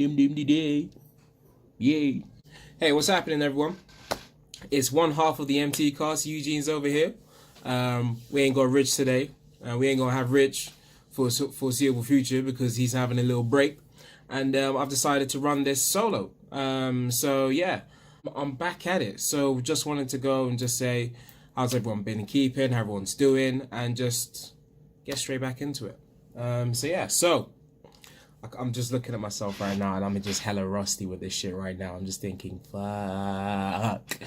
day. Yay. Hey, what's happening, everyone? It's one half of the MT Cast. Eugene's over here. We ain't got Rich today. We ain't gonna have Rich for foreseeable future because he's having a little break. And I've decided to run this solo. So yeah, I'm back at it. So just wanted to go and just say, how's everyone been keeping? How everyone's doing? And just get straight back into it. So I'm just looking at myself right now and I'm just hella rusty with this shit right now. I'm just thinking, fuck.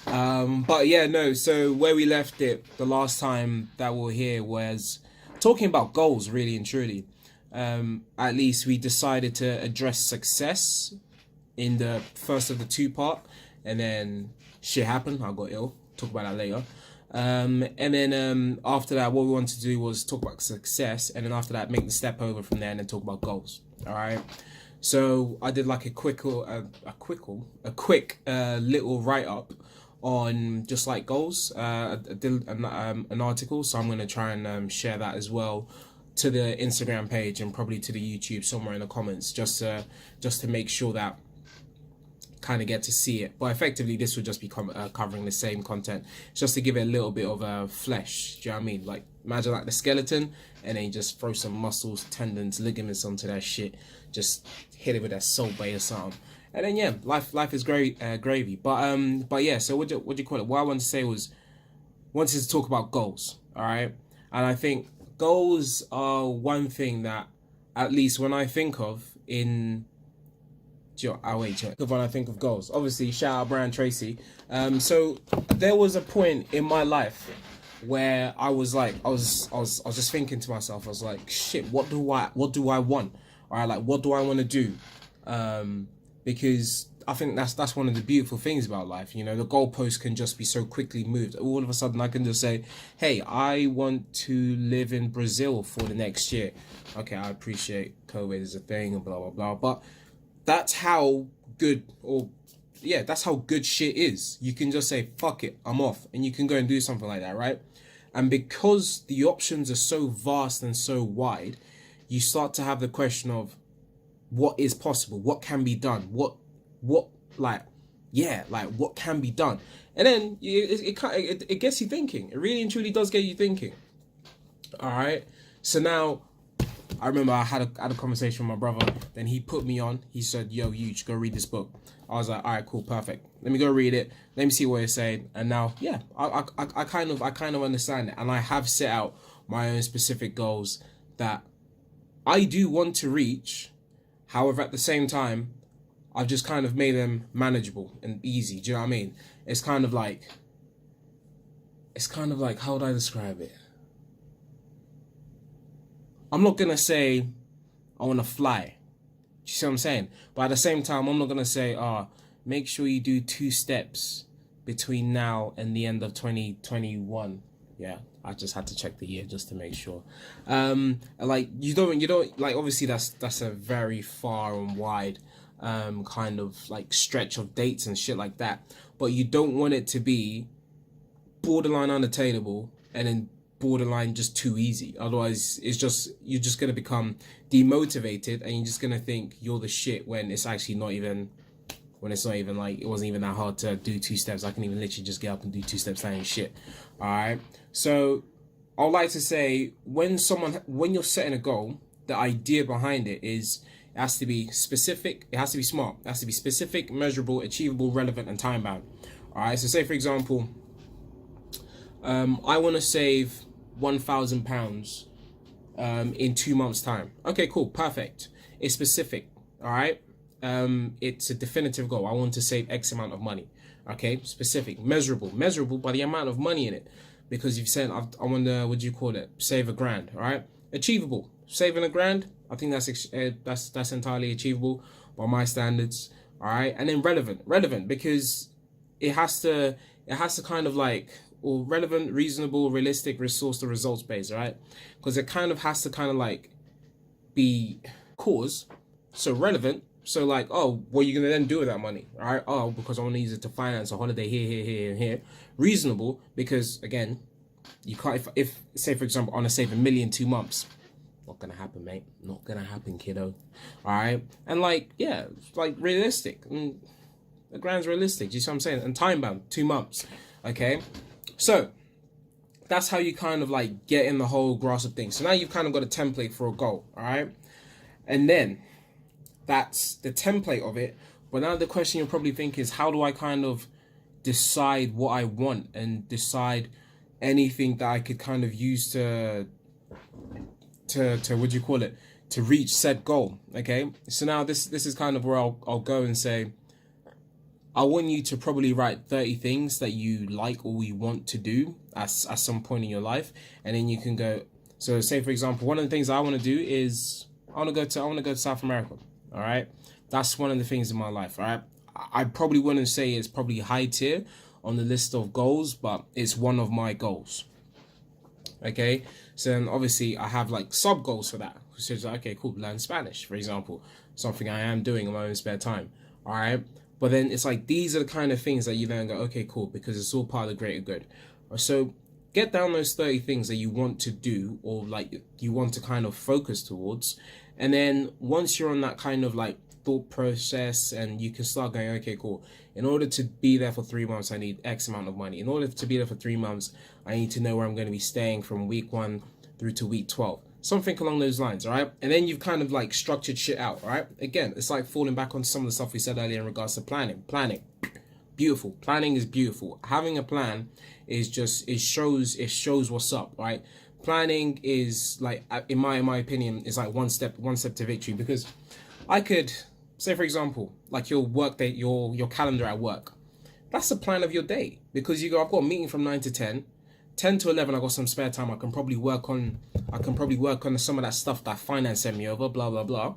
But yeah, no, so where we left it the last time that we were here was talking about goals, really and truly. At least we decided to address success in the first of the two-part, and then shit happened. I got ill. Talk about that later. And then after that, what we wanted to do was talk about success, and then after that, make the step over from there and then talk about goals. All right. So I did like a quick little write-up on just like goals. I did an article, so I'm gonna try and share that as well to the Instagram page and probably to the YouTube somewhere in the comments, just to make sure that kind of get to see it. But effectively this would just be covering the same content, just to give it a little bit of flesh. Do you know what I mean? Like, imagine like the skeleton and then you just throw some muscles, tendons, ligaments onto that shit, just hit it with that salt bay or something, and then yeah, life is great, gravy. But yeah, so what do you call it, what I wanted to say was, wanted to talk about goals. All right. And I think goals are one thing that, at least when I think of when I think of goals, obviously shout out Brian Tracy. So there was a point in my life where I was like, I was just thinking to myself, I was like, shit, what do I want? All right, like, what do I want to do? Because I think that's one of the beautiful things about life. You know, the goalpost can just be so quickly moved. All of a sudden, I can just say, hey, I want to live in Brazil for the next year. Okay, I appreciate COVID is a thing and blah, blah, blah. But that's how good, that's how good shit is. You can just say, fuck it, I'm off. And you can go and do something like that, right? And because the options are so vast and so wide, you start to have the question of what is possible, what can be done, what can be done. And then it gets you thinking. It really and truly does get you thinking. All right. So now, I remember I had a conversation with my brother. Then he put me on. He said, "Yo, Huge, go read this book." I was like, "All right, cool, perfect. Let me go read it. Let me see what it's saying." And now, yeah, I kind of understand it, and I have set out my own specific goals that I do want to reach. However, at the same time, I've just kind of made them manageable and easy. Do you know what I mean? It's kind of like, how would I describe it? I'm not going to say I want to fly. You see what I'm saying? But at the same time, I'm not going to say, make sure you do 2 steps between now and the end of 2021. Yeah, I just had to check the year just to make sure. Like, you don't like, obviously that's a very far and wide kind of like stretch of dates and shit like that. But you don't want it to be borderline unattainable and then borderline just too easy. Otherwise you're just gonna become demotivated and you're just gonna think you're the shit when it's actually not even, like, it wasn't even that hard to do 2 steps. I can even literally just get up and do 2 steps. That ain't shit. All right. So I would like to say, when you're setting a goal, the idea behind it is, it has to be specific, it has to be smart, it has to be specific, measurable, achievable, relevant, and time bound. All right. So say for example, I want to save £1,000 in 2 months time. Okay, cool, perfect. It's specific. All right. It's a definitive goal. I want to save X amount of money. Okay, specific, measurable by the amount of money in it, because you've said, I want to, what do you call it, save £1,000. All right, achievable, saving £1,000. I think that's entirely achievable by my standards. All right, and then relevant because it has to kind of like, or relevant, reasonable, realistic, resource to results based, right? Because it kind of has to kind of like be cause. So relevant. So like, oh, what are you gonna then do with that money? All right. Oh, because I want to use it to finance a holiday here, and here. Reasonable, because again, you can't. If say for example, I want to save £1 million 2 months, Not gonna happen, mate. Not gonna happen, kiddo. All right. And like, yeah, like realistic. The grand's realistic. You see what I'm saying? And time bound, 2 months. Okay. So that's how you kind of like get in the whole grasp of things. So now you've kind of got a template for a goal. All right. And then that's the template of it. But now the question you're probably thinking is, how do I kind of decide what I want and decide anything that I could kind of use to what do you call it, to reach said goal? Okay, so now this is kind of where I'll go and say, I want you to probably write 30 things that you like or you want to do at some point in your life, and then you can go. So say for example, one of the things I want to do is I want to go to South America. All right, that's one of the things in my life. All right, I probably wouldn't say it's probably high tier on the list of goals, but it's one of my goals. Okay, so then obviously I have like sub goals for that, which is like, okay, cool, learn Spanish, for example, something I am doing in my own spare time. All right, but then it's like these are the kind of things that you then go, okay, cool, because it's all part of the greater good. So get down those 30 things that you want to do, or like you want to kind of focus towards, and then once you're on that kind of like thought process, and you can start going, okay, cool, in order to be there for 3 months I need X amount of money. In order to be there for 3 months I need to know where I'm going to be staying from week 1 through to week 12, something along those lines. All right, and then you've kind of like structured shit out. All right, again, it's like falling back on some of the stuff we said earlier in regards to planning. Beautiful. Planning is beautiful. Having a plan is just, it shows what's up. Right, planning is like, in my opinion, is like one step to victory. Because I could say, for example, like your work day, your calendar at work, that's the plan of your day, because you go, I've got a meeting from 9 to 10, 10 to 11 I got some spare time, I can probably work on some of that stuff that finance sent me over, blah blah blah.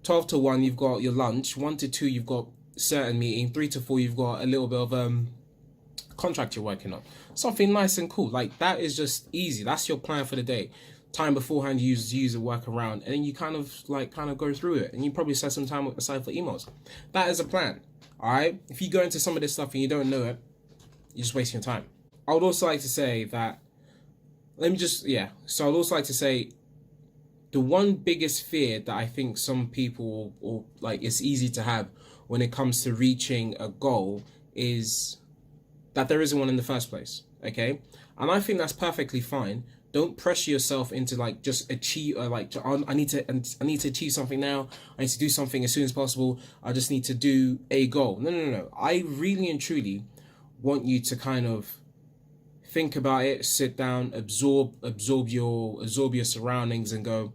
12 to 1 you've got your lunch, 1 to 2 you've got certain meeting, 3 to 4 you've got a little bit of contract you're working on, something nice and cool. Like that is just easy. That's your plan for the day. Time beforehand, you use a workaround, and then you kind of go through it, and you probably set some time aside for emails. That is a plan. All right, if you go into some of this stuff and you don't know it, you're just wasting your time. I would also like to say that, so I'd also like to say, the one biggest fear that I think some people, or like it's easy to have when it comes to reaching a goal, is that there isn't one in the first place. Okay, and I think that's perfectly fine. Don't pressure yourself into like just achieve, I need to achieve something now. I need to do something as soon as possible. I just need to do a goal. No. I really and truly want you to kind of think about it, sit down, absorb your surroundings, and go,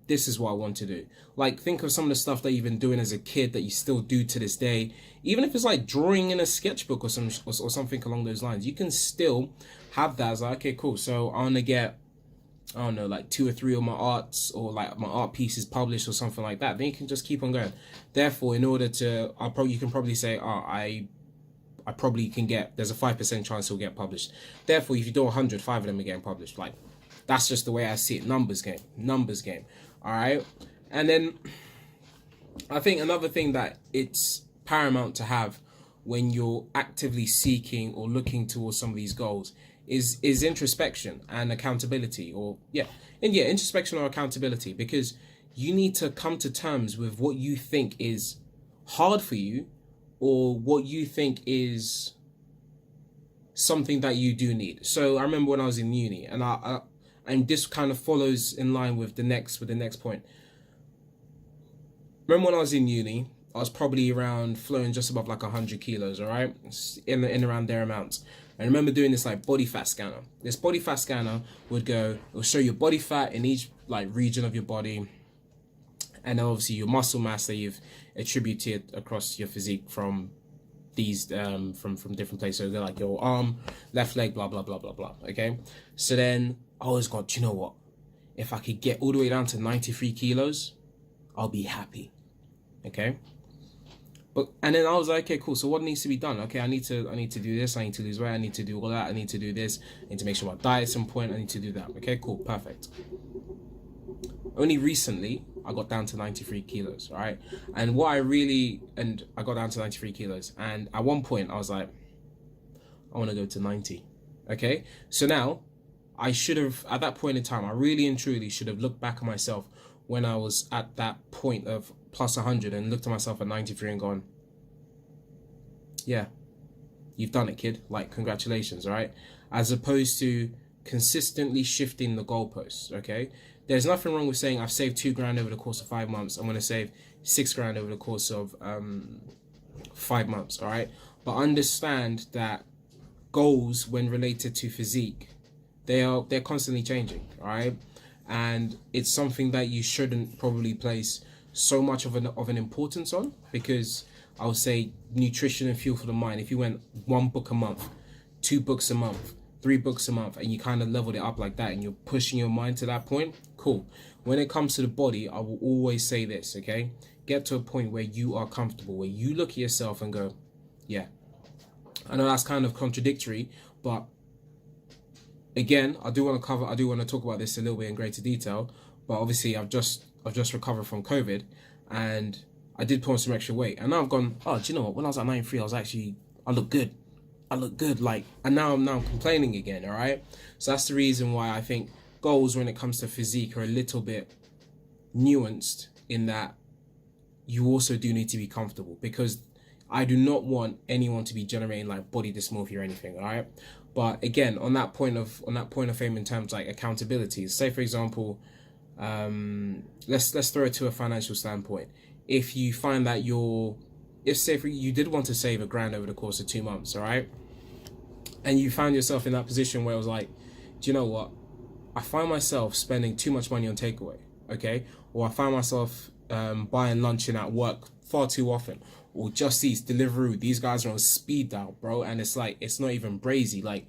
this is what I want to do. Like, think of some of the stuff that you've been doing as a kid that you still do to this day. Even if it's like drawing in a sketchbook or something along those lines, you can still have that as like, okay, cool. So I want to get, I don't know, like 2 or 3 of my arts, or like my art pieces published or something like that. Then you can just keep on going. Therefore, in order to, you can probably say, I probably can get, there's a 5% chance it'll get published. Therefore, if you do 100, 5 of them are getting published. Like, that's just the way I see it. Numbers game. All right. And then I think another thing that it's paramount to have when you're actively seeking or looking towards some of these goals is introspection and accountability, introspection or accountability, because you need to come to terms with what you think is hard for you, or what you think is something that you do need. So I remember when I was in uni, and this kind of follows in line with the next point. Remember when I was in uni, I was probably around floating just above like 100 kilos, all right? In around their amounts. I remember doing this like body fat scanner. This body fat scanner it'll show your body fat in each like region of your body, and obviously your muscle mass that you've attributed across your physique from these from different places. So like your arm, left leg, blah blah blah blah blah. Okay, so then I always got, do you know what? If I could get all the way down to 93 kilos, I'll be happy. Okay. And then I was like, okay, cool. So what needs to be done? Okay, I need to do this. I need to lose weight. I need to do all that. I need to do this. I need to make sure my diet's on point. I need to do that. Okay, cool, perfect. Only recently I got down to 93 kilos. All right, and I got down to 93 kilos. And at one point I was like, I want to go to 90. Okay, so now I should have, at that point in time, I really and truly should have looked back at myself when I was at that point of plus 100 and looked at myself at 93 and gone, yeah, you've done it, kid. Like, congratulations, all right? As opposed to consistently shifting the goalposts, okay? There's nothing wrong with saying I've saved $2,000 over the course of 5 months. I'm going to save $6,000 over the course of 5 months, all right? But understand that goals, when related to physique, they're constantly changing, all right? And it's something that you shouldn't probably place so much of an importance on, because I would say nutrition and fuel for the mind. If you went 1 book a month, 2 books a month, 3 books a month, and you kind of leveled it up like that, and you're pushing your mind to that point, cool. When it comes to the body, I will always say this, okay? Get to a point where you are comfortable, where you look at yourself and go, yeah. I know that's kind of contradictory, but again, I do want to talk about this a little bit in greater detail. But obviously, I've just recovered from COVID, and I did put on some extra weight, and now I've gone, oh, do you know what? When I was at 93, I look good, like, and now I'm complaining again, all right? So that's the reason why I think goals when it comes to physique are a little bit nuanced, in that you also do need to be comfortable, because I do not want anyone to be generating like body dysmorphia or anything, all right? But again, on that point of fame, in terms like accountability, say for example, let's throw it to a financial standpoint. If you find that you did want to save $1,000 over the course of 2 months, all right, and you found yourself in that position where it was like, do you know what? I find myself spending too much money on takeaway, okay? Or I find myself buying lunch in at work far too often, or Just Eat, Deliveroo. These guys are on speed dial, bro, and it's like, it's not even brazy. Like,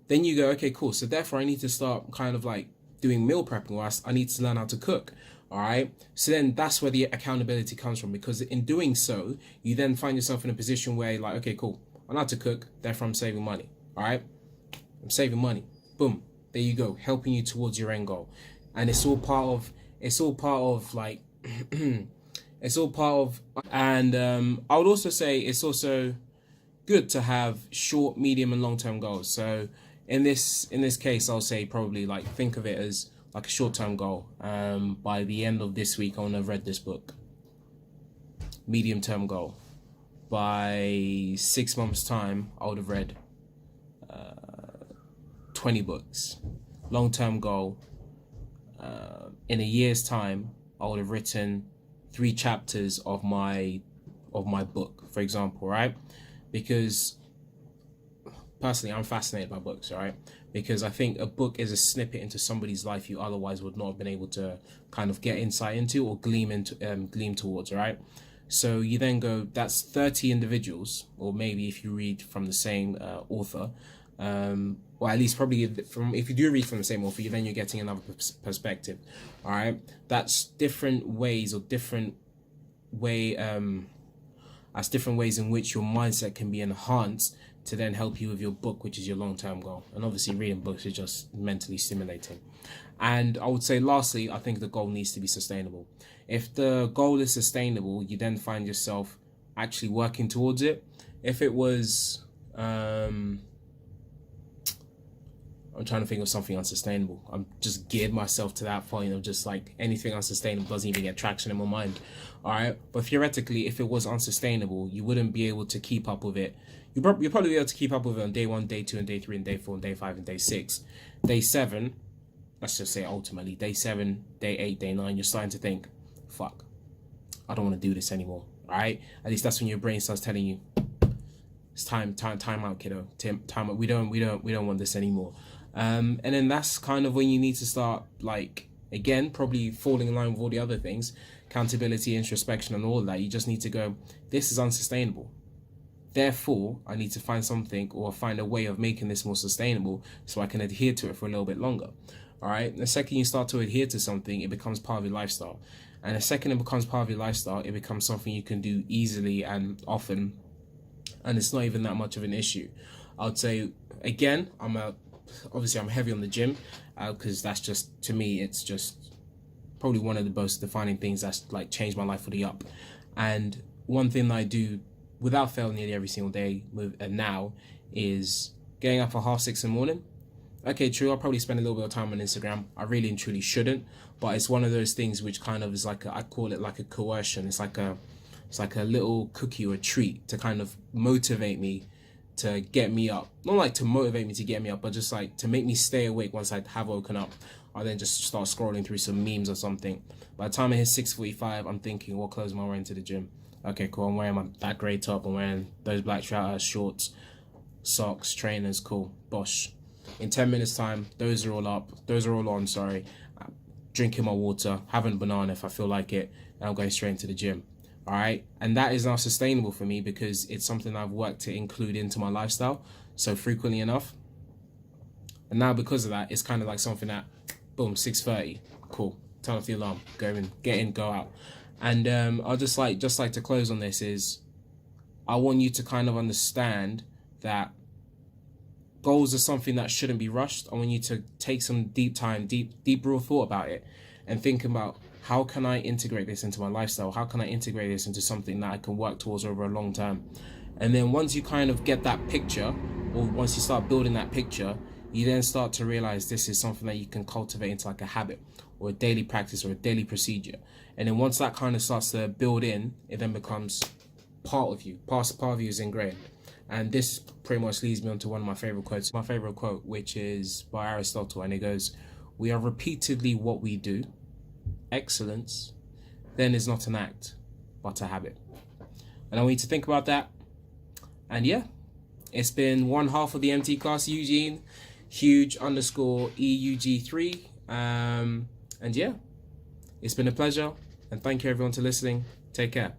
then you go, okay, cool. So therefore, I need to start kind of like doing meal prepping, or I need to learn how to cook. All right. So then that's where the accountability comes from, because in doing so, you then find yourself in a position where you're like, okay, cool, I know how to cook, therefore I'm saving money. All right. I'm saving money. Boom. There you go. Helping you towards your end goal. And it's all part of like, and I would also say it's also good to have short, medium, and long-term goals. So in this case, I'll say probably like think of it as like a short-term goal. By the end of this week, I want to have read this book. Medium-term goal. By 6 months' time, I would have read 20 books. Long-term goal. In a year's time, I would have written 3 chapters of my book, for example, right? Because personally, I'm fascinated by books, right? Because I think a book is a snippet into somebody's life you otherwise would not have been able to kind of get insight into or gleam towards, right? So you then go, that's 30 individuals, or maybe if you read from the same author, or at least probably if you do read from the same author, then you're getting another perspective, all right? That's different ways, or different ways in which your mindset can be enhanced to then help you with your book, which is your long-term goal. And obviously reading books is just mentally stimulating. And I would say lastly, I think the goal needs to be sustainable. If the goal is sustainable, you then find yourself actually working towards it. If it was, I'm trying to think of something unsustainable. I'm just geared myself to that point of just like anything unsustainable doesn't even get traction in my mind. All right. But theoretically, if it was unsustainable, you wouldn't be able to keep up with it. You'll probably be able to keep up with it on day 1, day 2, and day 3, and day 4, and day 5, and day 6. Day 7, let's just say ultimately, day 7, day 8, day 9, you're starting to think, fuck, I don't want to do this anymore. All right. At least that's when your brain starts telling you, it's time out, kiddo. Time out. We don't want this anymore. And then that's kind of when you need to start, like, again, probably falling in line with all the other things, accountability, introspection, and all of that. You just need to go, this is unsustainable. Therefore, I need to find something or find a way of making this more sustainable so I can adhere to it for a little bit longer. All right. The second you start to adhere to something, it becomes part of your lifestyle. And the second it becomes part of your lifestyle, it becomes something you can do easily and often. And it's not even that much of an issue. I would say, again, I'm heavy on the gym because that's just, to me, it's just probably one of the most defining things that's like changed my life for the up. And one thing that I do without fail nearly every single day now is getting up at 6:30 in the morning Okay, true, I'll probably spend a little bit of time on Instagram. I really and truly shouldn't, but it's one of those things which kind of is like I call it like a coercion. It's like a little cookie or a treat to kind of motivate me to get me up. Not like to motivate me to get me up, but just like to make me stay awake once I have woken up. I'll then just start scrolling through some memes or something. By the time I hit 6:45, I'm thinking, what clothes am I wearing to the gym? Okay, cool. I'm wearing that grey top. I'm wearing those black trousers, shorts, socks, trainers. Cool. Bosh. In 10 minutes time, those are all up. Those are all on, sorry. I'm drinking my water, having a banana if I feel like it, and I'm going straight into the gym. All right. And that is now sustainable for me because it's something I've worked to include into my lifestyle so frequently enough. And now because of that, it's kind of like something that, boom, 6:30. Cool. Turn off the alarm. Go in, get in, go out. And I'll just like to close on this is I want you to kind of understand that goals are something that shouldn't be rushed. I want you to take some deep real thought about it and think about how can I integrate this into my lifestyle? How can I integrate this into something that I can work towards over a long term? And then once you kind of get that picture, or once you start building that picture, you then start to realize this is something that you can cultivate into like a habit or a daily practice or a daily procedure. And then once that kind of starts to build in, it then becomes part of you. Part of you is ingrained. And this pretty much leads me on to one of my favorite quotes. My favorite quote, which is by Aristotle, and it goes, "We are repeatedly what we do. Excellence then is not an act, but a habit." And I want you to think about that. And yeah, it's been one half of the MT Cast Eugene, huge_EUG3. And yeah, it's been a pleasure. And thank you everyone for listening. Take care.